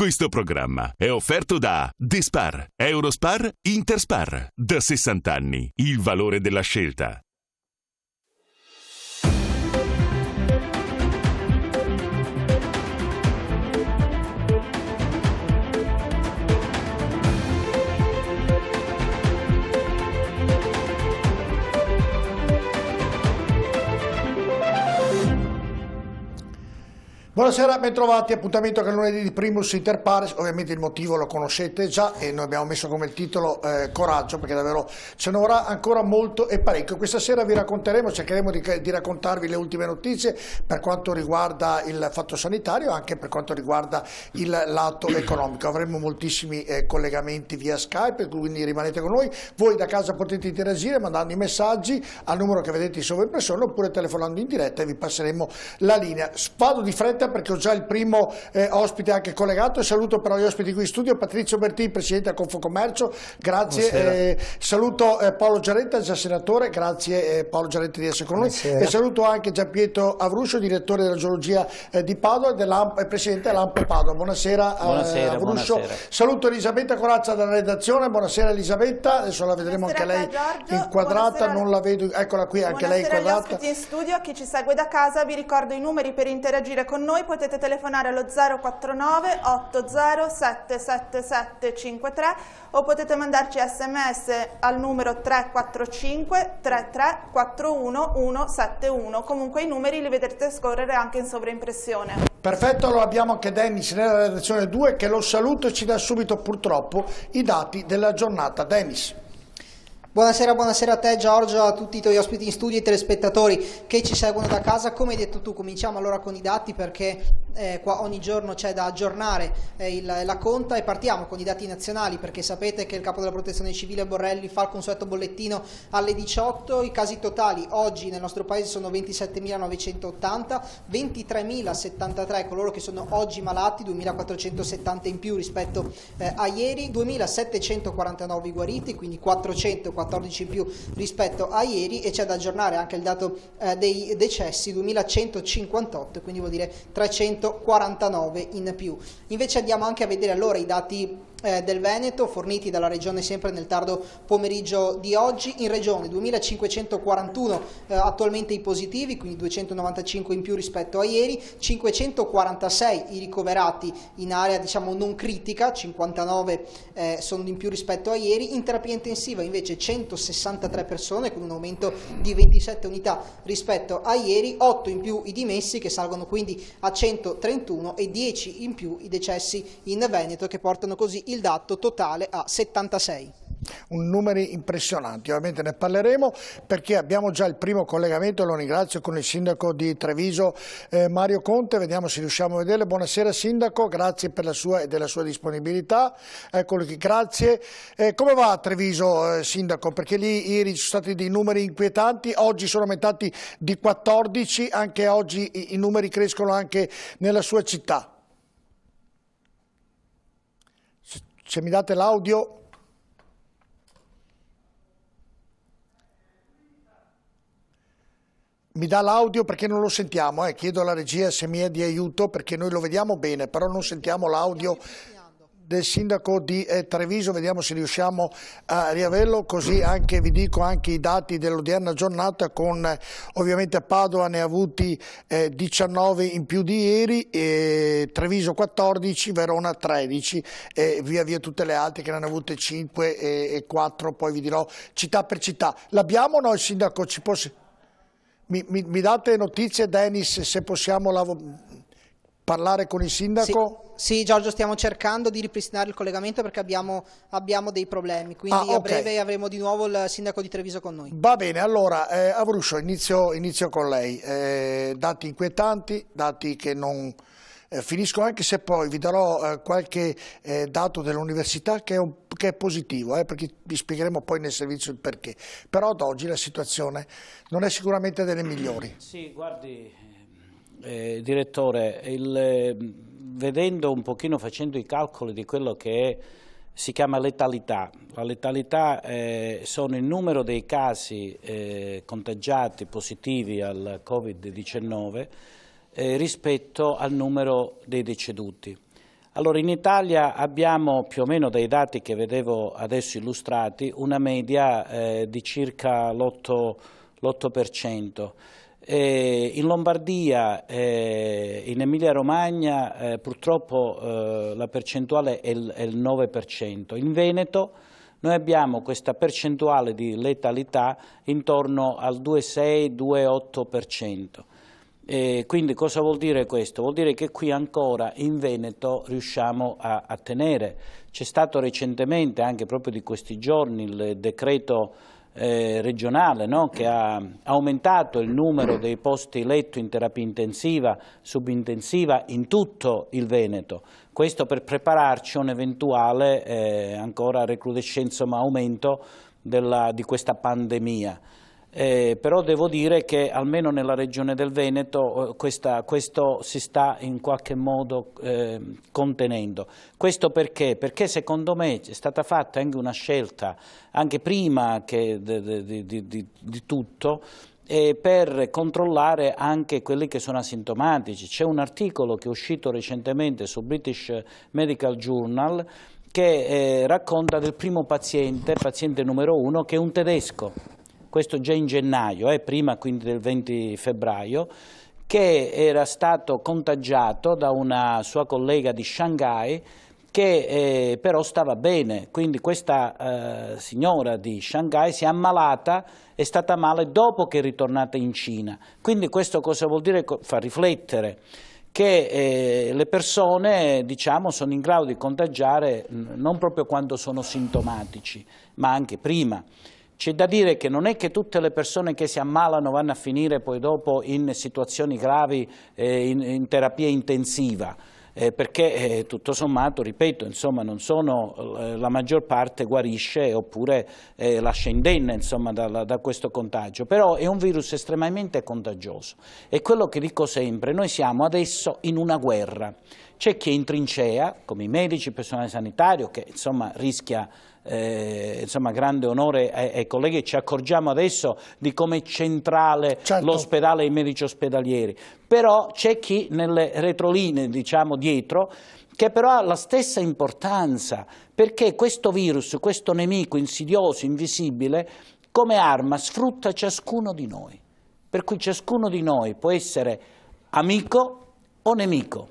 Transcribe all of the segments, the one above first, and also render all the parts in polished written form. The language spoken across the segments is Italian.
Questo programma è offerto da Despar, Eurospar, Interspar. Da 60 anni, il valore della scelta. Buonasera, bentrovati, appuntamento con lunedì di Primus Inter Pares. Ovviamente il motivo lo conoscete già e noi abbiamo messo come titolo Coraggio, perché davvero ce ne vorrà ancora molto e parecchio. Questa sera vi racconteremo, cercheremo di raccontarvi le ultime notizie per quanto riguarda il fatto sanitario, anche per quanto riguarda il lato economico. Avremo moltissimi collegamenti via Skype, quindi rimanete con noi. Voi da casa potete interagire mandando i messaggi al numero che vedete in sovraimpressione oppure telefonando in diretta e vi passeremo la linea. Vado di fretta perché ho già il primo ospite anche collegato. Saluto però gli ospiti qui in studio: Patrizio Bertini, presidente a Confcommercio, grazie. Saluto Paolo Giaretta, già senatore, grazie Paolo Giaretta di essere con noi. E saluto anche Gianpietro Avruscio, direttore della geologia di Padova e presidente dell'AMP Padova. Buonasera, buonasera, Avruscio. buonasera. Saluto Elisabetta Corazza dalla redazione. Buonasera Elisabetta, adesso la vedremo Buonasera anche lei Giorgio. inquadrata. Buonasera. Non la vedo, eccola qui anche lei inquadrata. Buonasera agli ospiti in studio, a chi ci segue da casa vi ricordo i numeri per interagire con noi. Potete telefonare allo 049 80 777 53 o potete mandarci sms al numero 345 33 41 171. Comunque i numeri li vedrete scorrere anche in sovraimpressione. Perfetto, allora abbiamo anche Dennis nella redazione 2 che lo saluto e ci dà subito purtroppo i dati della giornata. Dennis. Buonasera a te Giorgio, a tutti i tuoi ospiti in studio e telespettatori che ci seguono da casa. Come hai detto tu, cominciamo allora con i dati perché qua ogni giorno c'è da aggiornare la conta e partiamo con i dati nazionali perché sapete che il capo della protezione civile Borrelli fa il consueto bollettino alle 18. I casi totali oggi nel nostro paese sono 27.980, 23.073 coloro che sono oggi malati, 2.470 in più rispetto a ieri, 2.749 guariti, quindi 414 in più rispetto a ieri, e c'è da aggiornare anche il dato dei decessi, 2158, quindi vuol dire 349 in più. Invece andiamo anche a vedere allora i dati del Veneto forniti dalla regione sempre nel tardo pomeriggio di oggi. In regione 2541 attualmente i positivi, quindi 295 in più rispetto a ieri, 546 i ricoverati in area diciamo non critica, 59 sono in più rispetto a ieri. In terapia intensiva invece 163 persone con un aumento di 27 unità rispetto a ieri, 8 in più i dimessi che salgono quindi a 131 e 10 in più i decessi in Veneto che portano così il dato totale a 76. Numeri impressionanti, ovviamente ne parleremo perché abbiamo già il primo collegamento, lo ringrazio, con il sindaco di Treviso Mario Conte, vediamo se riusciamo a vederlo. Buonasera sindaco, grazie per la sua e della sua disponibilità, eccolo qui, grazie. Come va a Treviso sindaco? Perché lì ieri ci sono stati dei numeri inquietanti, oggi sono aumentati di 14, anche oggi i numeri crescono anche nella sua città. Se mi date l'audio. Mi dà l'audio perché non lo sentiamo, chiedo alla regia se mi è di aiuto perché noi lo vediamo bene, però non sentiamo l'audio del sindaco di Treviso, vediamo se riusciamo a riaverlo, così anche vi dico anche i dati dell'odierna giornata con ovviamente Padova ne ha avuti 19 in più di ieri, Treviso 14, Verona 13 e via via tutte le altre che ne hanno avute 5 e 4, poi vi dirò città per città. L'abbiamo o no il sindaco? Mi date notizie, Dennis, se possiamo parlare con il sindaco? Sì, Giorgio, stiamo cercando di ripristinare il collegamento perché abbiamo dei problemi, quindi a breve avremo di nuovo il sindaco di Treviso con noi. Va bene, allora Avruscio, inizio con lei. Dati inquietanti, dati che non finiscono, anche se poi vi darò qualche dato dell'università che è positivo, perché vi spiegheremo poi nel servizio il perché. Però ad oggi la situazione non è sicuramente delle migliori. Sì, guardi, direttore, vedendo un pochino, facendo i calcoli di quello che si chiama letalità. La letalità sono il numero dei casi contagiati positivi al Covid-19 rispetto al numero dei deceduti. Allora, in Italia abbiamo più o meno, dai dati che vedevo adesso illustrati, una media di circa l'8%. In Lombardia e in Emilia-Romagna purtroppo la percentuale è il 9%. In Veneto noi abbiamo questa percentuale di letalità intorno al 2,6-2,8%. Quindi cosa vuol dire questo? Vuol dire che qui ancora in Veneto riusciamo a tenere. C'è stato recentemente, anche proprio di questi giorni, il decreto regionale, no? Che ha aumentato il numero dei posti letto in terapia intensiva, subintensiva in tutto il Veneto. Questo per prepararci a un eventuale ancora recrudescenza ma aumento di questa pandemia. Però devo dire che almeno nella regione del Veneto questo si sta in qualche modo contenendo. Questo perché? Perché secondo me è stata fatta anche una scelta, anche prima che di tutto, per controllare anche quelli che sono asintomatici. C'è un articolo che è uscito recentemente sul British Medical Journal che racconta del primo paziente numero 1, che è un tedesco. Questo già in gennaio, prima quindi del 20 febbraio, che era stato contagiato da una sua collega di Shanghai che però stava bene, quindi questa signora di Shanghai si è ammalata, è stata male dopo che è ritornata in Cina. Quindi questo cosa vuol dire? Fa riflettere che le persone, diciamo, sono in grado di contagiare non proprio quando sono sintomatici, ma anche prima. C'è da dire che non è che tutte le persone che si ammalano vanno a finire poi dopo in situazioni gravi in terapia intensiva, perché tutto sommato, ripeto, insomma, non sono, la maggior parte guarisce oppure lascia indenne, insomma, da questo contagio, però è un virus estremamente contagioso. E quello che dico sempre, noi siamo adesso in una guerra. C'è chi è in trincea, come i medici, il personale sanitario, che insomma rischia grande onore ai colleghi. Ci accorgiamo adesso di come è centrale l'ospedale e i medici ospedalieri, però c'è chi nelle retrolinee, diciamo dietro, che però ha la stessa importanza, perché questo virus, questo nemico insidioso, invisibile, come arma sfrutta ciascuno di noi, per cui ciascuno di noi può essere amico o nemico.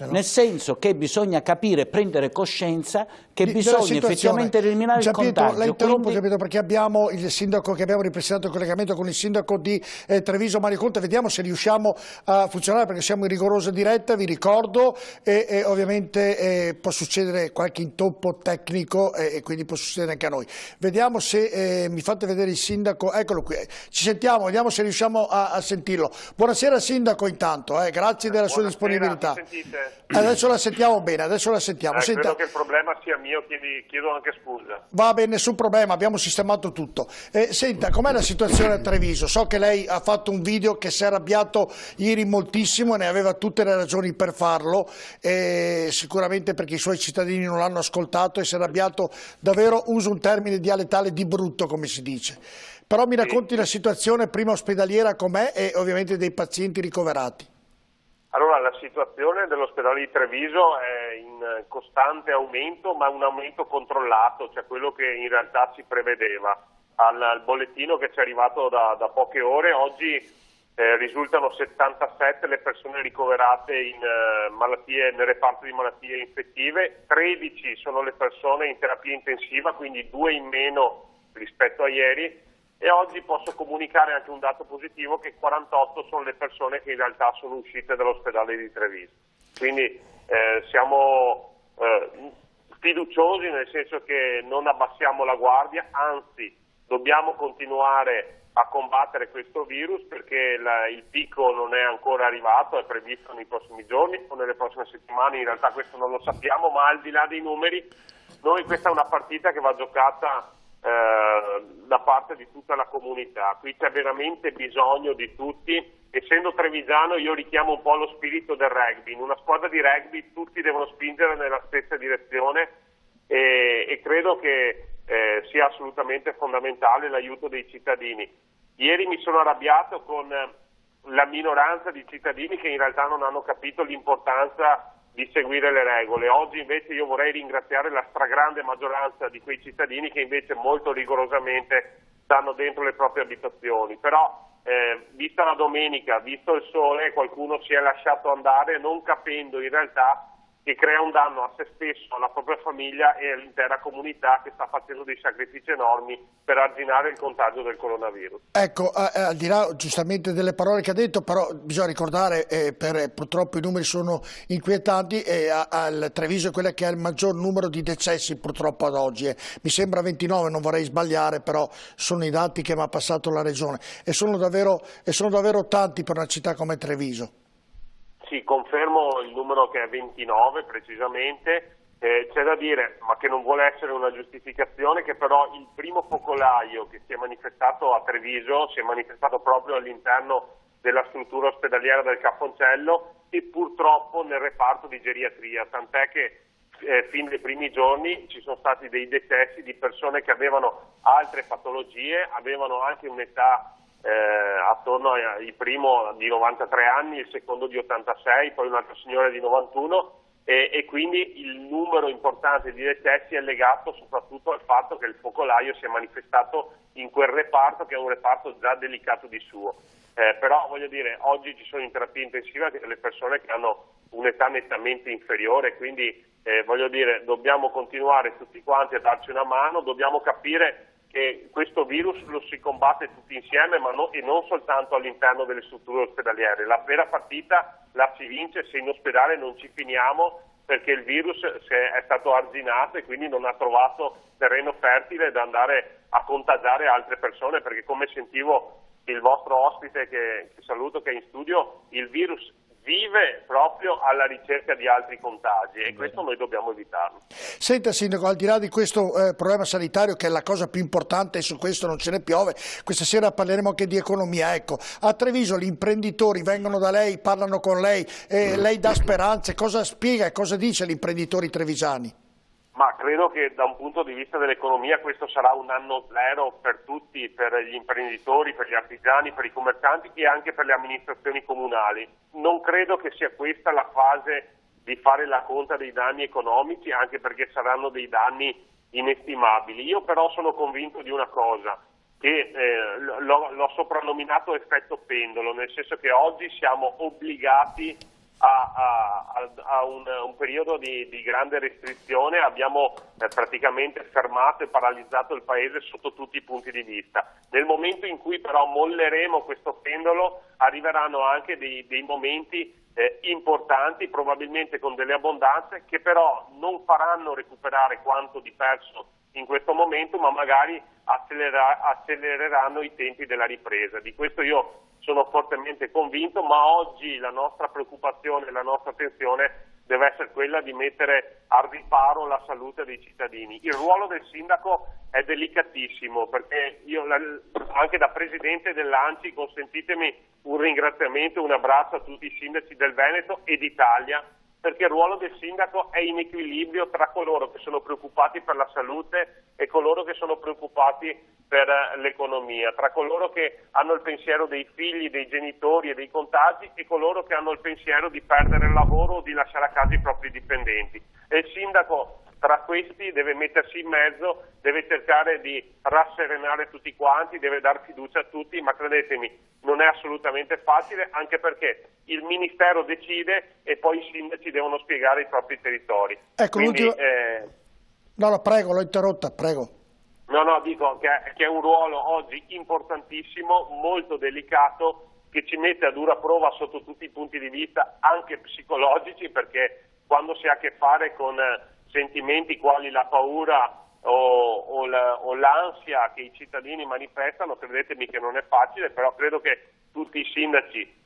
Nel senso che bisogna capire, prendere coscienza che bisogna effettivamente eliminare il contagio. La interrompo, capito, perché abbiamo il sindaco, che abbiamo ripristinato il collegamento con il sindaco di Treviso, Mario Conte. Vediamo se riusciamo a funzionare, perché siamo in rigorosa diretta, vi ricordo, e ovviamente può succedere qualche intoppo tecnico e quindi può succedere anche a noi. Vediamo se mi fate vedere il sindaco, eccolo qui, ci sentiamo, vediamo se riusciamo a sentirlo. Buonasera sindaco intanto, grazie della sua disponibilità. Adesso la sentiamo bene, adesso la sentiamo. Credo che il problema sia mio, chiedo anche scusa. Va bene, nessun problema, abbiamo sistemato tutto. Senta, com'è la situazione a Treviso? So che lei ha fatto un video che si è arrabbiato ieri moltissimo e ne aveva tutte le ragioni per farlo, sicuramente perché i suoi cittadini non l'hanno ascoltato e si è arrabbiato davvero, uso un termine dialettale, di brutto, come si dice. Però mi racconti la situazione prima ospedaliera com'è e ovviamente dei pazienti ricoverati. Allora, la situazione dell'ospedale di Treviso è in costante aumento, ma un aumento controllato, cioè quello che in realtà si prevedeva. Al bollettino che ci è arrivato da poche ore, oggi risultano 77 le persone ricoverate nel reparto di malattie infettive, 13 sono le persone in terapia intensiva, quindi 2 in meno rispetto a ieri. E oggi posso comunicare anche un dato positivo, che 48 sono le persone che in realtà sono uscite dall'ospedale di Treviso. Quindi siamo fiduciosi, nel senso che non abbassiamo la guardia, anzi dobbiamo continuare a combattere questo virus, perché il picco non è ancora arrivato, è previsto nei prossimi giorni o nelle prossime settimane, in realtà questo non lo sappiamo, ma al di là dei numeri, questa è una partita che va giocata da parte di tutta la comunità. Qui c'è veramente bisogno di tutti. Essendo trevigiano, io richiamo un po' lo spirito del rugby. In una squadra di rugby tutti devono spingere nella stessa direzione e credo che sia assolutamente fondamentale l'aiuto dei cittadini. Ieri mi sono arrabbiato con la minoranza di cittadini che in realtà non hanno capito l'importanza di seguire le regole. Oggi invece io vorrei ringraziare la stragrande maggioranza di quei cittadini che invece molto rigorosamente stanno dentro le proprie abitazioni, però vista la domenica, visto il sole, qualcuno si è lasciato andare non capendo in realtà che crea un danno a se stesso, alla propria famiglia e all'intera comunità che sta facendo dei sacrifici enormi per arginare il contagio del coronavirus. Ecco, al di là giustamente delle parole che ha detto, però bisogna ricordare, purtroppo i numeri sono inquietanti, al Treviso è quella che ha il maggior numero di decessi purtroppo ad oggi. Mi sembra 29, non vorrei sbagliare, però sono i dati che mi ha passato la regione e sono davvero tanti per una città come Treviso. Sì, confermo il numero che è 29 precisamente, c'è da dire, ma che non vuole essere una giustificazione, che però il primo focolaio che si è manifestato a Treviso si è manifestato proprio all'interno della struttura ospedaliera del Caponcello e purtroppo nel reparto di geriatria, tant'è che fin dai primi giorni ci sono stati dei decessi di persone che avevano altre patologie, avevano anche un'età attorno il primo di 93 anni, il secondo di 86, poi un altro signore di 91 e quindi il numero importante di decessi è legato soprattutto al fatto che il focolaio si è manifestato in quel reparto che è un reparto già delicato di suo. Però voglio dire, oggi ci sono in terapia intensiva anche delle persone che hanno un'età nettamente inferiore, quindi voglio dire, dobbiamo continuare tutti quanti a darci una mano, dobbiamo capire che questo virus lo si combatte tutti insieme e non soltanto all'interno delle strutture ospedaliere. La vera partita la si vince se in ospedale non ci finiamo, perché il virus è stato arginato e quindi non ha trovato terreno fertile da andare a contagiare altre persone, perché come sentivo il vostro ospite che saluto che è in studio, il virus vive proprio alla ricerca di altri contagi e questo noi dobbiamo evitarlo. Senta Sindaco, al di là di questo problema sanitario che è la cosa più importante e su questo non ce ne piove, questa sera parleremo anche di economia. Ecco, a Treviso gli imprenditori vengono da lei, parlano con lei, lei dà speranze, cosa spiega e cosa dice agli imprenditori trevisani? Ma credo che da un punto di vista dell'economia questo sarà un anno zero per tutti, per gli imprenditori, per gli artigiani, per i commercianti e anche per le amministrazioni comunali. Non credo che sia questa la fase di fare la conta dei danni economici, anche perché saranno dei danni inestimabili. Io però sono convinto di una cosa, che l'ho soprannominato effetto pendolo, nel senso che oggi siamo obbligati a un periodo di grande restrizione, abbiamo praticamente fermato e paralizzato il paese sotto tutti i punti di vista. Nel momento in cui però molleremo questo pendolo arriveranno anche dei momenti importanti, probabilmente con delle abbondanze che però non faranno recuperare quanto di perso in questo momento, ma magari accelereranno i tempi della ripresa. Di questo io sono fortemente convinto, ma oggi la nostra preoccupazione, la nostra attenzione deve essere quella di mettere a riparo la salute dei cittadini. Il ruolo del sindaco è delicatissimo, perché io anche da presidente dell'ANCI consentitemi un ringraziamento, un abbraccio a tutti i sindaci del Veneto e d'Italia, perché il ruolo del sindaco è in equilibrio tra coloro che sono preoccupati per la salute e coloro che sono preoccupati per l'economia, tra coloro che hanno il pensiero dei figli, dei genitori e dei contagi e coloro che hanno il pensiero di perdere il lavoro o di lasciare a casa i propri dipendenti. E il sindaco tra questi deve mettersi in mezzo, deve cercare di rasserenare tutti quanti, deve dar fiducia a tutti, ma credetemi, non è assolutamente facile, anche perché il Ministero decide e poi i sindaci devono spiegare i propri territori. Ecco, quindi, no, prego, l'ho interrotta, prego. No, dico che è un ruolo oggi importantissimo, molto delicato, che ci mette a dura prova sotto tutti i punti di vista, anche psicologici, perché quando si ha a che fare con sentimenti quali la paura o l'ansia che i cittadini manifestano, credetemi che non è facile, però credo che tutti i sindaci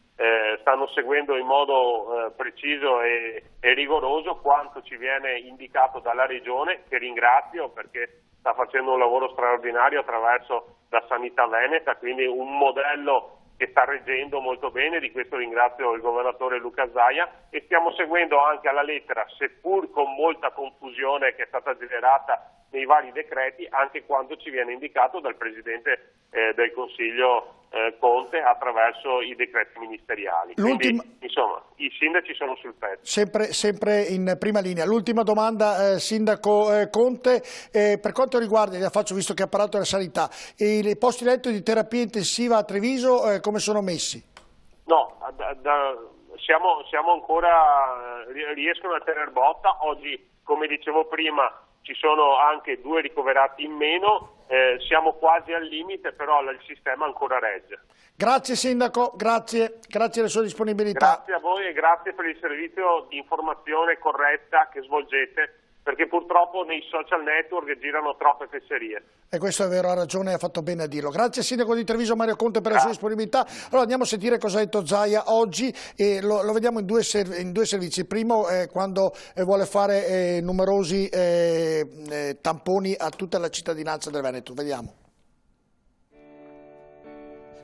stanno seguendo in modo preciso e rigoroso quanto ci viene indicato dalla Regione, che ringrazio perché sta facendo un lavoro straordinario attraverso la sanità veneta, quindi un modello che sta reggendo molto bene, di questo ringrazio il governatore Luca Zaia, e stiamo seguendo anche alla lettera, seppur con molta confusione che è stata generata nei vari decreti, anche quando ci viene indicato dal Presidente del Consiglio Conte attraverso i decreti ministeriali. Quindi, insomma, i sindaci sono sul pezzo. Sempre in prima linea. L'ultima domanda, Sindaco Conte, per quanto riguarda, la faccio visto che ha parlato della sanità, i posti letto di terapia intensiva a Treviso come sono messi? No, siamo ancora, riescono a tener botta. Oggi, come dicevo prima, ci sono anche 2 ricoverati in meno, siamo quasi al limite, però il sistema ancora regge. Grazie Sindaco, grazie della sua disponibilità. Grazie a voi e grazie per il servizio di informazione corretta che svolgete, perché purtroppo nei social network girano troppe fesserie. E questo è vero, ha ragione, ha fatto bene a dirlo. Grazie Sindaco di Treviso Mario Conte per la sua disponibilità. Allora andiamo a sentire cosa ha detto Zaia oggi e lo vediamo in due servizi. Il primo quando vuole fare numerosi tamponi a tutta la cittadinanza del Veneto. Vediamo.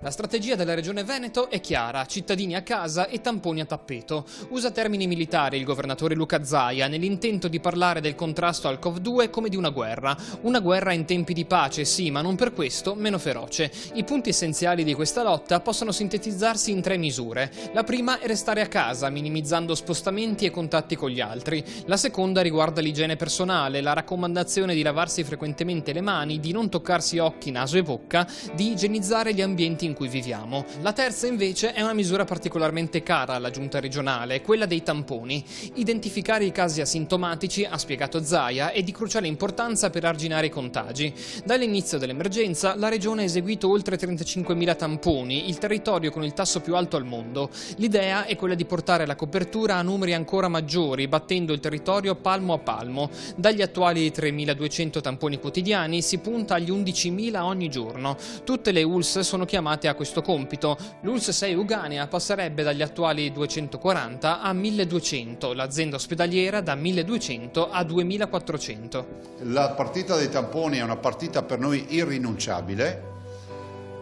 La strategia della Regione Veneto è chiara, cittadini a casa e tamponi a tappeto. Usa termini militari il governatore Luca Zaia nell'intento di parlare del contrasto al Cov-2 come di una guerra. Una guerra in tempi di pace, sì, ma non per questo meno feroce. I punti essenziali di questa lotta possono sintetizzarsi in 3 misure. La prima è restare a casa, minimizzando spostamenti e contatti con gli altri. La seconda riguarda l'igiene personale, la raccomandazione di lavarsi frequentemente le mani, di non toccarsi occhi, naso e bocca, di igienizzare gli ambienti in cui viviamo. La terza invece è una misura particolarmente cara alla giunta regionale, quella dei tamponi. Identificare i casi asintomatici, ha spiegato Zaia, è di cruciale importanza per arginare i contagi. Dall'inizio dell'emergenza la regione ha eseguito oltre 35.000 tamponi, il territorio con il tasso più alto al mondo. L'idea è quella di portare la copertura a numeri ancora maggiori, battendo il territorio palmo a palmo. Dagli attuali 3.200 tamponi quotidiani si punta agli 11.000 ogni giorno. Tutte le ULS sono chiamate a questo compito. L'ULSS 6 Uganea passerebbe dagli attuali 240 a 1200, l'azienda ospedaliera da 1200 a 2400. La partita dei tamponi è una partita per noi irrinunciabile.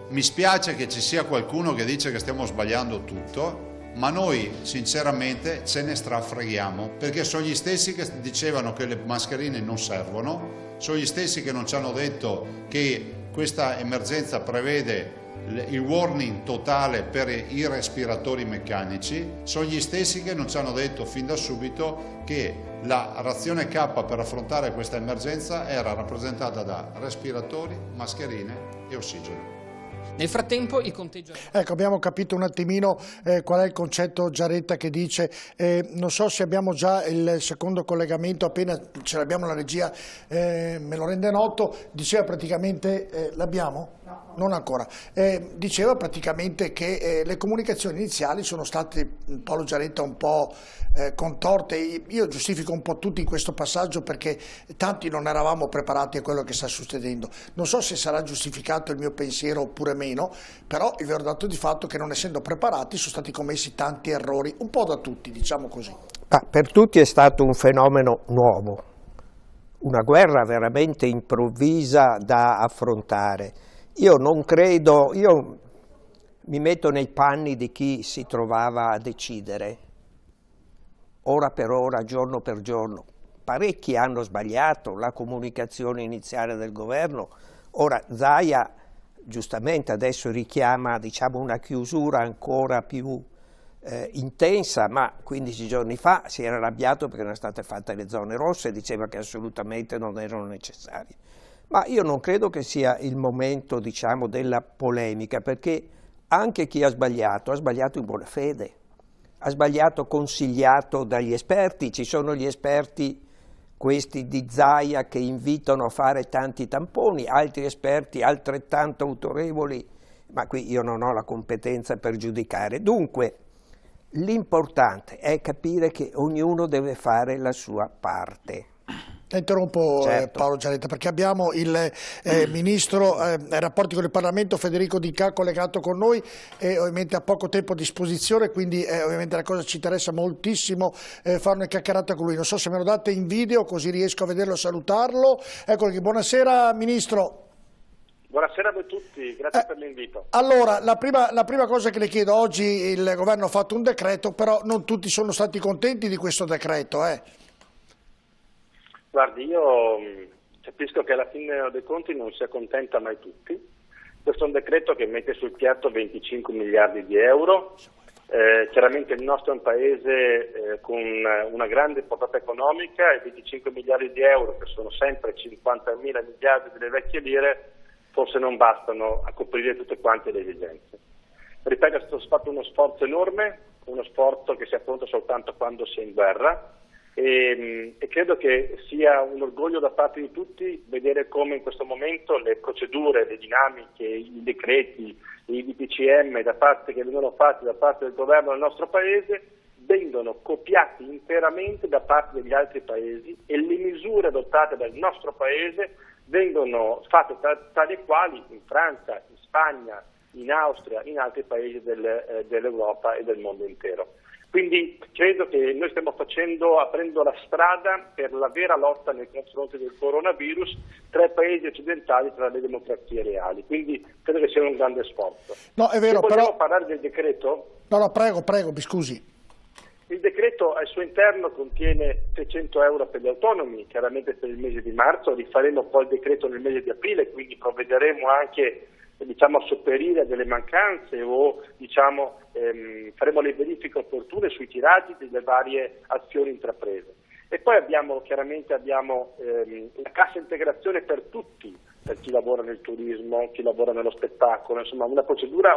Mi spiace che ci sia qualcuno che dice che stiamo sbagliando tutto, ma noi sinceramente ce ne strafreghiamo, perché sono gli stessi che dicevano che le mascherine non servono, sono gli stessi che non ci hanno detto che questa emergenza prevede il warning totale per i respiratori meccanici, sono gli stessi che non ci hanno detto fin da subito che la razione K per affrontare questa emergenza era rappresentata da respiratori, mascherine e ossigeno. Nel frattempo il conteggio... Ecco, abbiamo capito un attimino qual è il concetto Giaretta che dice, non so se abbiamo già il secondo collegamento, appena ce l'abbiamo la regia me lo rende noto, diceva praticamente, l'abbiamo? No. Non ancora, diceva praticamente che le comunicazioni iniziali sono state, Paolo Giaretta, un po' contorte. Io giustifico un po' tutti in questo passaggio perché tanti non eravamo preparati a quello che sta succedendo. Non so se sarà giustificato il mio pensiero oppure meno, però il vero dato di fatto è che non essendo preparati sono stati commessi tanti errori, un po' da tutti, diciamo così. Per tutti è stato un fenomeno nuovo, una guerra veramente improvvisa da affrontare. Io non credo, io mi metto nei panni di chi si trovava a decidere, ora per ora, giorno per giorno. Parecchi hanno sbagliato la comunicazione iniziale del governo. Ora Zaia giustamente adesso richiama, diciamo, una chiusura ancora più intensa, ma 15 giorni fa si era arrabbiato perché erano state fatte le zone rosse e diceva che assolutamente non erano necessarie. Ma io non credo che sia il momento, diciamo, della polemica, perché anche chi ha sbagliato in buona fede, ha sbagliato consigliato dagli esperti. Ci sono gli esperti, questi di Zaia, che invitano a fare tanti tamponi, altri esperti altrettanto autorevoli, ma qui io non ho la competenza per giudicare. Dunque, l'importante è capire che ognuno deve fare la sua parte. Interrompo certo. Paolo Giaretta perché abbiamo il Ministro ai rapporti con il Parlamento Federico D'Incà collegato con noi e ovviamente ha poco tempo a disposizione, quindi ovviamente la cosa ci interessa moltissimo fare una chiacchierata con lui. Non so se me lo date in video così riesco a vederlo e salutarlo. Eccolo qui, buonasera Ministro. Buonasera a voi tutti, grazie per l'invito. Allora, la prima cosa che le chiedo, oggi il Governo ha fatto un decreto, però non tutti sono stati contenti di questo decreto. Guardi, io capisco che alla fine dei conti non si accontenta mai tutti. Questo è un decreto che mette sul piatto 25 miliardi di euro. Chiaramente il nostro è un paese con una grande portata economica e 25 miliardi di euro, che sono sempre 50.000 miliardi delle vecchie lire, forse non bastano a coprire tutte quante le esigenze. Ripeto, è stato fatto uno sforzo enorme, uno sforzo che si affronta soltanto quando si è in guerra e credo che sia un orgoglio da parte di tutti vedere come in questo momento le procedure, le dinamiche, i decreti, i DPCM che vengono fatti da parte del governo del nostro paese vengono copiati interamente da parte degli altri paesi e le misure adottate dal nostro paese vengono fatte tali e quali in Francia, in Spagna, in Austria, in altri paesi dell'Europa e del mondo intero. Quindi credo che noi stiamo aprendo la strada per la vera lotta nei confronti del coronavirus tra i paesi occidentali, tra le democrazie reali. Quindi credo che sia un grande sforzo. No, è vero, se vogliamo parlare del decreto? No, prego, mi scusi. Il decreto al suo interno contiene 600 euro per gli autonomi, chiaramente per il mese di marzo, rifaremo poi il decreto nel mese di aprile, quindi provvederemo anche a sopperire a delle mancanze o faremo le verifiche opportune sui tiraggi delle varie azioni intraprese. E poi abbiamo la cassa integrazione per tutti, per chi lavora nel turismo, chi lavora nello spettacolo, insomma una procedura,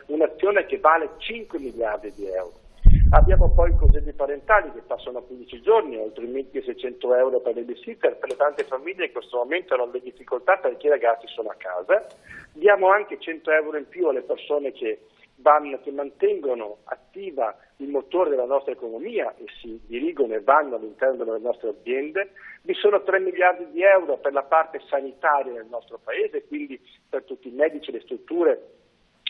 un'azione che vale 5 miliardi di euro. Abbiamo poi i congedi parentali che passano a 15 giorni, oltre 1.600 euro per le babysitter, per le tante famiglie che in questo momento hanno le difficoltà perché i ragazzi sono a casa. Diamo anche 100 euro in più alle persone che mantengono attiva il motore della nostra economia e si dirigono e vanno all'interno delle nostre aziende. Vi sono 3 miliardi di euro per la parte sanitaria del nostro paese, quindi per tutti i medici, le strutture,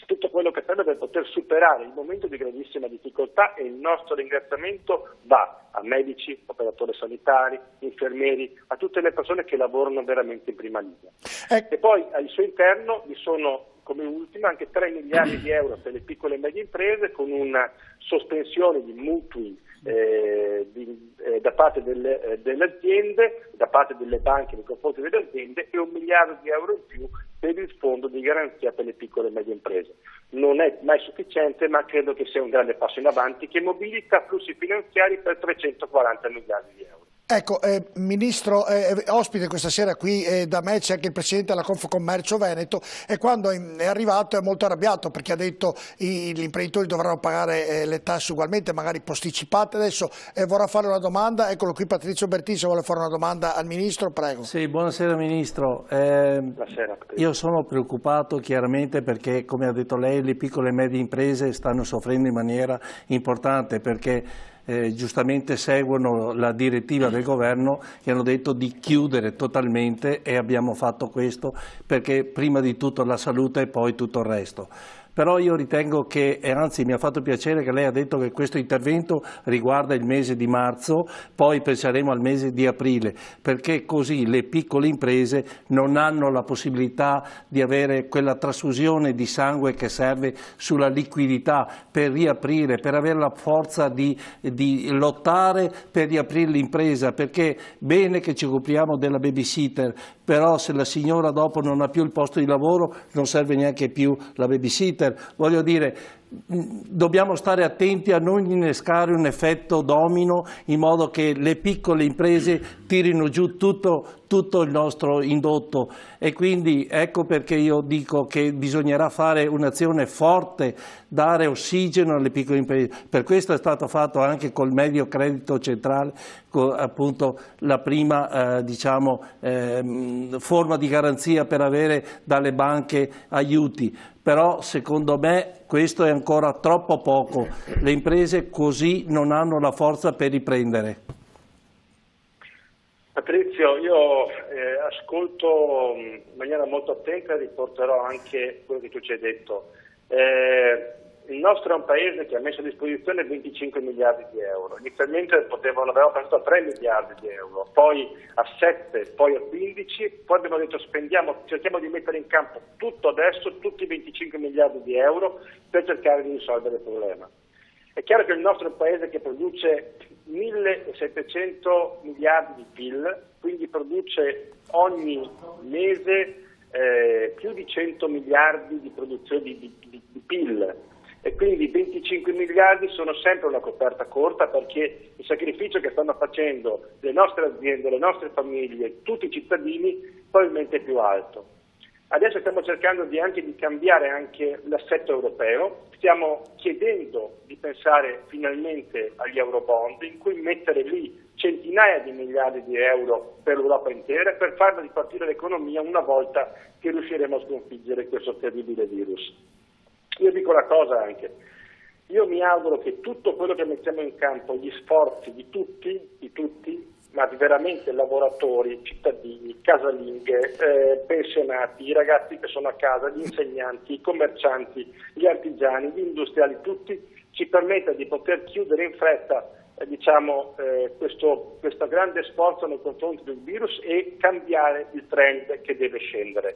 tutto quello che serve per poter superare il momento di grandissima difficoltà, e il nostro ringraziamento va a medici, operatori sanitari, infermieri, a tutte le persone che lavorano veramente in prima linea. E poi al suo interno vi sono, come ultima, anche 3 miliardi di euro per le piccole e medie imprese, con una sospensione di mutui da parte delle aziende, da parte delle banche nei confronti delle aziende, e 1 miliardo di euro in più per il fondo di garanzia per le piccole e medie imprese. Non è mai sufficiente, ma credo che sia un grande passo in avanti che mobilita flussi finanziari per 340 miliardi di euro. Ecco, Ministro, ospite questa sera qui da me c'è anche il Presidente della Confcommercio Veneto, e quando è arrivato è molto arrabbiato perché ha detto gli imprenditori dovranno pagare le tasse ugualmente, magari posticipate. Adesso vorrà fare una domanda, eccolo qui Patrizio Bertini, se vuole fare una domanda al Ministro, prego. Sì, buonasera Ministro. Io sono preoccupato chiaramente perché, come ha detto lei, le piccole e medie imprese stanno soffrendo in maniera importante perché giustamente seguono la direttiva del governo che hanno detto di chiudere totalmente, e abbiamo fatto questo perché prima di tutto la salute e poi tutto il resto. Però io ritengo che, e anzi mi ha fatto piacere che lei ha detto che questo intervento riguarda il mese di marzo, poi penseremo al mese di aprile, perché così le piccole imprese non hanno la possibilità di avere quella trasfusione di sangue che serve sulla liquidità per riaprire, per avere la forza di lottare per riaprire l'impresa, perché bene che ci occupiamo della babysitter, però se la signora dopo non ha più il posto di lavoro non serve neanche più la babysitter. Voglio dire, dobbiamo stare attenti a non innescare un effetto domino in modo che le piccole imprese tirino giù tutto il nostro indotto, e quindi ecco perché io dico che bisognerà fare un'azione forte, dare ossigeno alle piccole imprese. Per questo è stato fatto anche col medio credito centrale, appunto la prima forma di garanzia per avere dalle banche aiuti. Però secondo me questo è ancora troppo poco, le imprese così non hanno la forza per riprendere. Patrizio, io ascolto in maniera molto attenta e riporterò anche quello che tu ci hai detto. Il nostro è un paese che ha messo a disposizione 25 miliardi di euro, inizialmente avevamo pensato a 3 miliardi di euro, poi a 7, poi a 15, poi abbiamo detto cerchiamo di mettere in campo tutto adesso, tutti i 25 miliardi di euro per cercare di risolvere il problema. È chiaro che il nostro è un paese che produce 1.700 miliardi di PIL, quindi quindi produce ogni mese più di 100 miliardi di produzione di PIL, e quindi 25 miliardi sono sempre una coperta corta, perché il sacrificio che stanno facendo le nostre aziende, le nostre famiglie, tutti i cittadini, probabilmente è più alto. Adesso stiamo cercando anche di cambiare anche l'assetto europeo, stiamo chiedendo di pensare finalmente agli eurobond, in cui mettere lì centinaia di miliardi di euro per l'Europa intera, per farla ripartire l'economia una volta che riusciremo a sconfiggere questo terribile virus. Io dico una cosa anche, io mi auguro che tutto quello che mettiamo in campo, gli sforzi di tutti, ma di veramente lavoratori, cittadini, casalinghe, pensionati, i ragazzi che sono a casa, gli insegnanti, i commercianti, gli artigiani, gli industriali, tutti, ci permetta di poter chiudere in fretta questo grande sforzo nei confronti del virus e cambiare il trend che deve scendere.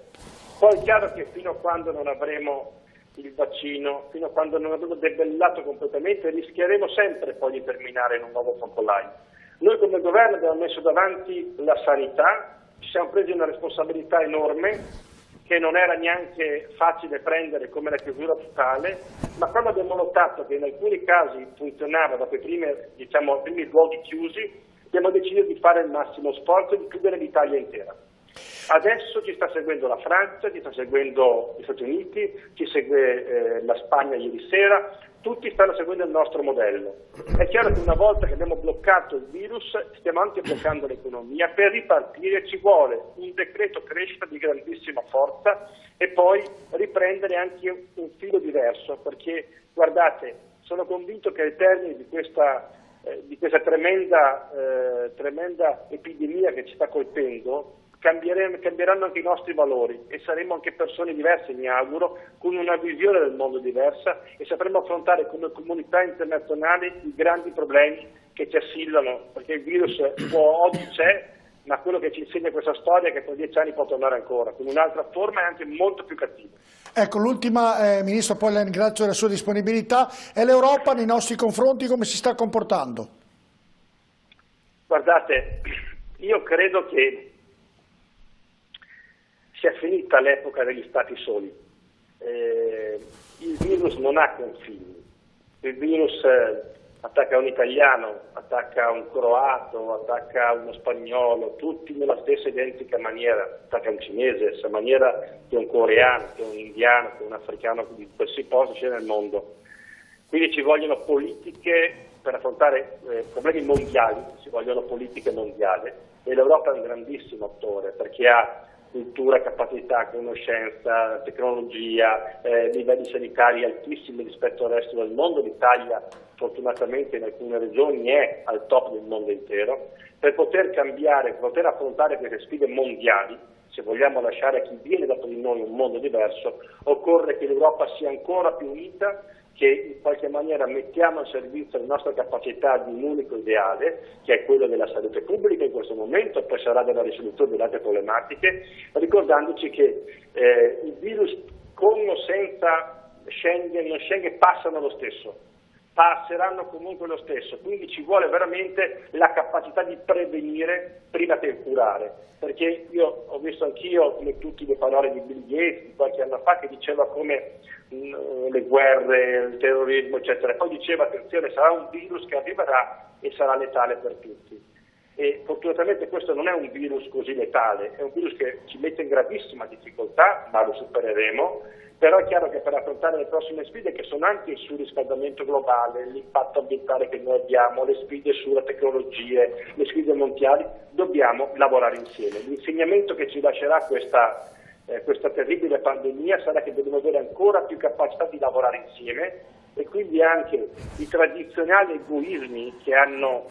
Poi è chiaro che fino a quando non avremo il vaccino, fino a quando non avremo debellato completamente, rischieremo sempre poi di terminare in un nuovo focolaio. Noi come governo abbiamo messo davanti la sanità, ci siamo presi una responsabilità enorme che non era neanche facile prendere come la chiusura totale, ma quando abbiamo notato che in alcuni casi funzionava dopo i primi luoghi chiusi, abbiamo deciso di fare il massimo sforzo e di chiudere l'Italia intera. Adesso ci sta seguendo la Francia, ci sta seguendo gli Stati Uniti, ci segue la Spagna ieri sera, tutti stanno seguendo il nostro modello. È chiaro che una volta che abbiamo bloccato il virus stiamo anche bloccando l'economia. Per ripartire ci vuole un decreto crescita di grandissima forza e poi riprendere anche un filo diverso, perché guardate, sono convinto che al termine di questa tremenda epidemia che ci sta colpendo cambieranno anche i nostri valori e saremo anche persone diverse, mi auguro, con una visione del mondo diversa, e sapremo affrontare come comunità internazionale i grandi problemi che ci assillano, perché il virus oggi c'è, ma quello che ci insegna questa storia è che tra 10 anni può tornare ancora, con un'altra forma e anche molto più cattiva. Ecco, l'ultima, Ministro, poi la ringrazio della sua disponibilità, è l'Europa nei nostri confronti come si sta comportando? Guardate, io credo che sia finita l'epoca degli stati soli. Il virus non ha confini, il virus attacca un italiano, attacca un croato, attacca uno spagnolo, tutti nella stessa identica maniera, attacca un cinese, nella stessa maniera che un coreano, che un indiano, che un africano, di qualsiasi posto c'è nel mondo. Quindi ci vogliono politiche per affrontare problemi mondiali, ci vogliono politiche mondiali, e l'Europa è un grandissimo attore perché ha cultura, capacità, conoscenza, tecnologia, livelli sanitari altissimi rispetto al resto del mondo. L'Italia fortunatamente in alcune regioni è al top del mondo intero. Per poter cambiare, per poter affrontare queste sfide mondiali, se vogliamo lasciare a chi viene dopo di noi un mondo diverso, occorre che l'Europa sia ancora più unita, che in qualche maniera mettiamo a servizio la nostra capacità di un unico ideale, che è quello della salute pubblica in questo momento, poi sarà della risoluzione delle altre problematiche, ricordandoci che il virus con o senza Schengen passano lo stesso, passeranno comunque lo stesso, quindi ci vuole veramente la capacità di prevenire prima che curare, perché io ho visto anch'io come tutte le parole di Bill Gates di qualche anno fa che diceva come le guerre, il terrorismo eccetera, poi diceva attenzione, sarà un virus che arriverà e sarà letale per tutti, e fortunatamente questo non è un virus così letale, è un virus che ci mette in gravissima difficoltà, ma lo supereremo. Però è chiaro che per affrontare le prossime sfide, che sono anche il surriscaldamento globale, l'impatto ambientale che noi abbiamo, le sfide sulle tecnologie, le sfide mondiali, dobbiamo lavorare insieme. L'insegnamento che ci lascerà questa terribile pandemia sarà che dobbiamo avere ancora più capacità di lavorare insieme, e quindi anche i tradizionali egoismi che hanno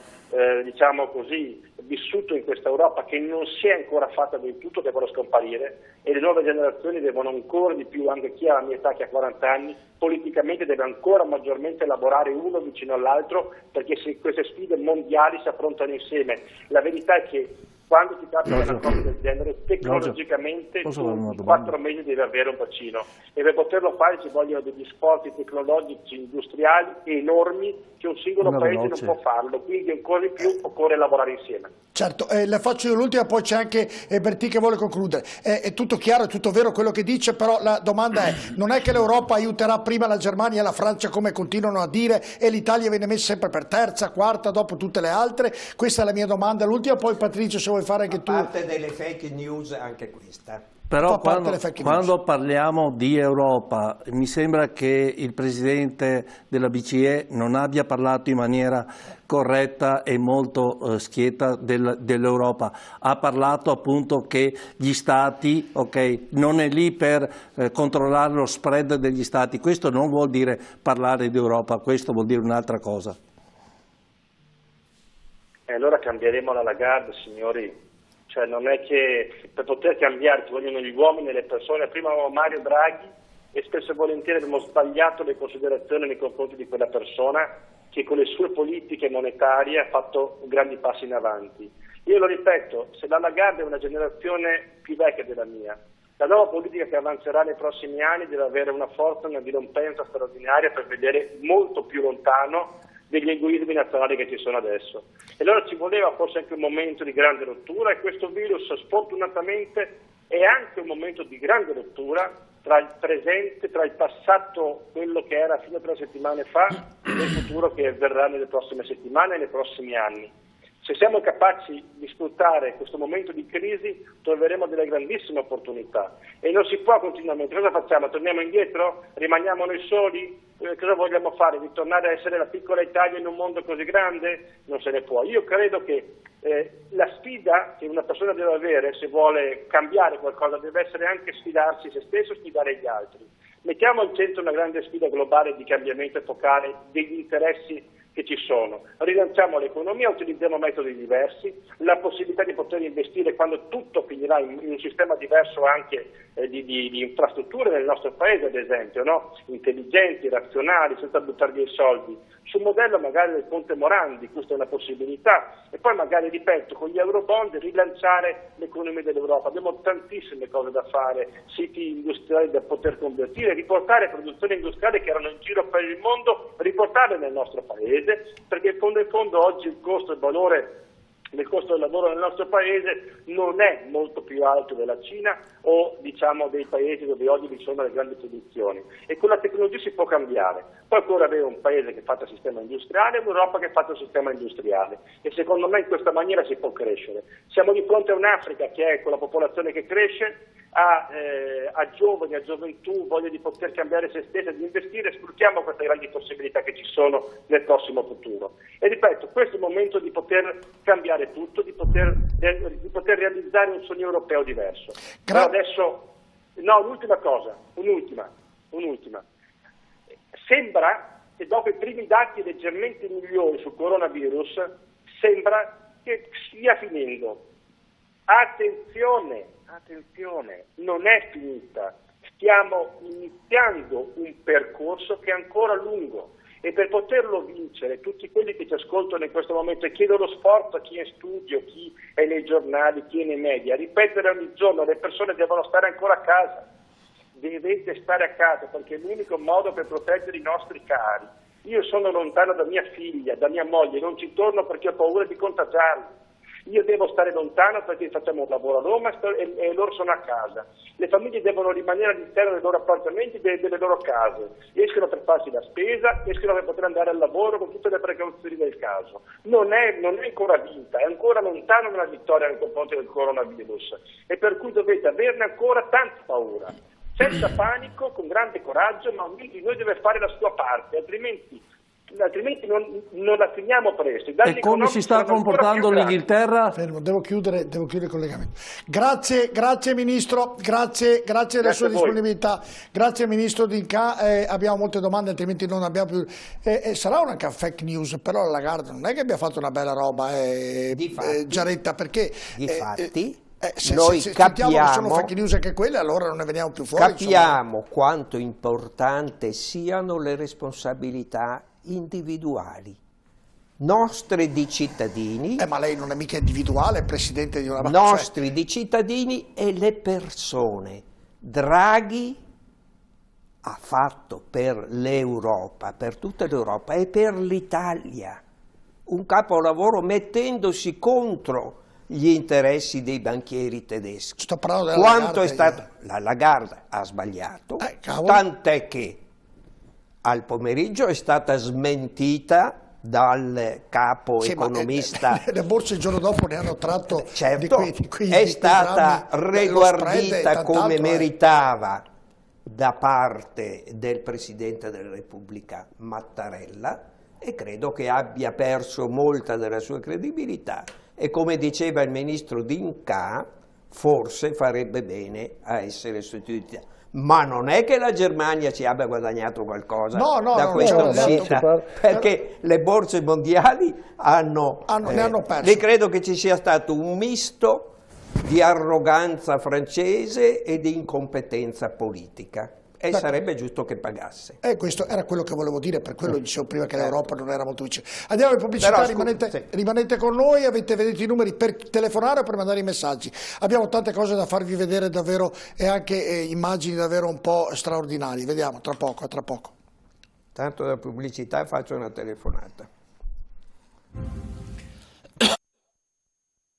vissuto in questa Europa, che non si è ancora fatta del tutto, devono scomparire, e le nuove generazioni devono ancora di più, anche chi ha la mia età, che ha 40 anni, politicamente deve ancora maggiormente lavorare uno vicino all'altro, perché se queste sfide mondiali si affrontano insieme. La verità è che quando ti capita una cosa del genere, tecnologicamente tu in 4 mesi devi avere un vaccino, e per poterlo fare ci vogliono degli sforzi tecnologici, industriali enormi che un singolo paese non può farlo, quindi ancora di più occorre lavorare insieme. Certo, le faccio io l'ultima, poi c'è anche Bertì che vuole concludere. È tutto chiaro, è tutto vero quello che dice, però la domanda è, non è che l'Europa aiuterà prima la Germania e la Francia come continuano a dire, e l'Italia viene messa sempre per terza, quarta, dopo tutte le altre? Questa è la mia domanda. L'ultima, poi Patrizio, se vuoi fare anche tu. A parte delle fake news anche questa. Però quando parliamo di Europa, mi sembra che il Presidente della BCE non abbia parlato in maniera corretta e molto schietta dell'Europa. Ha parlato appunto che gli Stati, non è lì per controllare lo spread degli Stati. Questo non vuol dire parlare di Europa, questo vuol dire un'altra cosa. E allora cambieremo la Lagarde, signori. Cioè non è che per poter cambiare ci vogliono gli uomini e le persone. Prima avevamo Mario Draghi e spesso e volentieri abbiamo sbagliato le considerazioni nei confronti di quella persona che con le sue politiche monetarie ha fatto grandi passi in avanti. Io lo ripeto, se la Lagarde è una generazione più vecchia della mia, la nuova politica che avanzerà nei prossimi anni deve avere una forza, una dirompenza straordinaria per vedere molto più lontano degli egoismi nazionali che ci sono adesso. E allora ci voleva forse anche un momento di grande rottura, e questo virus sfortunatamente è anche un momento di grande rottura tra il presente, tra il passato, quello che era fino a 3 settimane fa, e il futuro che verrà nelle prossime settimane e nei prossimi anni. Se siamo capaci di sfruttare questo momento di crisi, troveremo delle grandissime opportunità, e non si può continuamente. Cosa facciamo? Torniamo indietro? Rimaniamo noi soli? Cosa vogliamo fare? Ritornare a essere la piccola Italia in un mondo così grande? Non se ne può. Io credo che la sfida che una persona deve avere, se vuole cambiare qualcosa, deve essere anche sfidarsi se stesso e sfidare gli altri. Mettiamo al centro una grande sfida globale di cambiamento epocale degli interessi che ci sono. Rilanciamo l'economia, utilizziamo metodi diversi, la possibilità di poter investire quando tutto finirà in un sistema diverso anche di infrastrutture nel nostro paese, ad esempio, no? Intelligenti, razionali, senza buttare via i soldi. Sul modello magari del Ponte Morandi, questa è una possibilità, e poi magari, ripeto, con gli eurobond rilanciare l'economia dell'Europa. Abbiamo tantissime cose da fare, siti industriali da poter convertire, riportare produzioni industriali che erano in giro per il mondo, riportarle nel nostro paese, perché in fondo oggi il costo e il valore del costo del lavoro nel nostro paese non è molto più alto della Cina o diciamo dei paesi dove oggi vi sono le grandi produzioni, e con la tecnologia si può cambiare. Poi occorre avere un paese che faccia sistema industriale e un'Europa che faccia sistema industriale, e secondo me in questa maniera si può crescere. Siamo di fronte a un'Africa che è con la popolazione che cresce, a giovani, a gioventù, voglia di poter cambiare se stessa, di investire. Sfruttiamo queste grandi possibilità che ci sono nel prossimo futuro. E ripeto, questo è il momento di poter cambiare tutto, di poter realizzare un sogno europeo diverso. Però adesso, un'ultima cosa. Sembra che dopo i primi dati leggermente migliori sul coronavirus, sembra che stia finendo. Attenzione, non è finita, stiamo iniziando un percorso che è ancora lungo, e per poterlo vincere tutti quelli che ci ascoltano in questo momento, e chiedo lo sforzo a chi è in studio, chi è nei giornali, chi è nei media, ripetere ogni giorno: le persone devono stare ancora a casa, dovete stare a casa, perché è l'unico modo per proteggere i nostri cari. Io sono lontano da mia figlia, da mia moglie, non ci torno perché ho paura di contagiarli. Io devo stare lontano perché facciamo un lavoro a Roma e loro sono a casa. Le famiglie devono rimanere all'interno dei loro appartamenti, delle loro case. Escono per farsi la spesa, escono per poter andare al lavoro con tutte le precauzioni del caso. Non è ancora vinta, è ancora lontano una vittoria nei confronti del coronavirus. E per cui dovete averne ancora tanta paura. Senza panico, con grande coraggio, ma ognuno di noi deve fare la sua parte, altrimenti non la finiamo presto. E come si sta comportando l'Inghilterra? Fermo, devo chiudere il collegamento. Grazie Ministro, grazie della sua disponibilità, grazie Ministro D'Incà. Abbiamo molte domande, altrimenti non abbiamo più. Sarà una fake news, però la Lagarde non è che abbia fatto una bella roba, Giaretta, perché difatti noi capiamo che sono fake news anche quelle, allora non ne veniamo più fuori. Capiamo quanto importante siano le responsabilità individuali. nostri di cittadini. Ma lei non è mica individuale, è presidente di una banca. Nostri di cittadini e le persone. Draghi ha fatto per l'Europa, per tutta l'Europa e per l'Italia un capolavoro mettendosi contro gli interessi dei banchieri tedeschi. Sto parlando della Quanto Lagarde, è stato? La Lagarde ha sbagliato, tant'è che al pomeriggio è stata smentita dal capo economista. Le borse il giorno dopo ne hanno tratto è stata reguardita come meritava da parte del Presidente della Repubblica Mattarella e credo che abbia perso molta della sua credibilità e, come diceva il ministro D'Incà, forse farebbe bene a essere sostituita. Ma non è che la Germania ci abbia guadagnato qualcosa da questa uscita, perché le borse mondiali ne hanno perso. Credo che ci sia stato un misto di arroganza francese e di incompetenza politica. E sarebbe giusto che pagasse. Questo era quello che volevo dire, per quello dicevo prima che l'Europa non era molto vicina. Andiamo in pubblicità, rimanete con noi, vedete i numeri per telefonare o per mandare i messaggi. Abbiamo tante cose da farvi vedere davvero e anche immagini davvero un po' straordinarie. Vediamo, tra poco, tra poco. Tanto da pubblicità faccio una telefonata.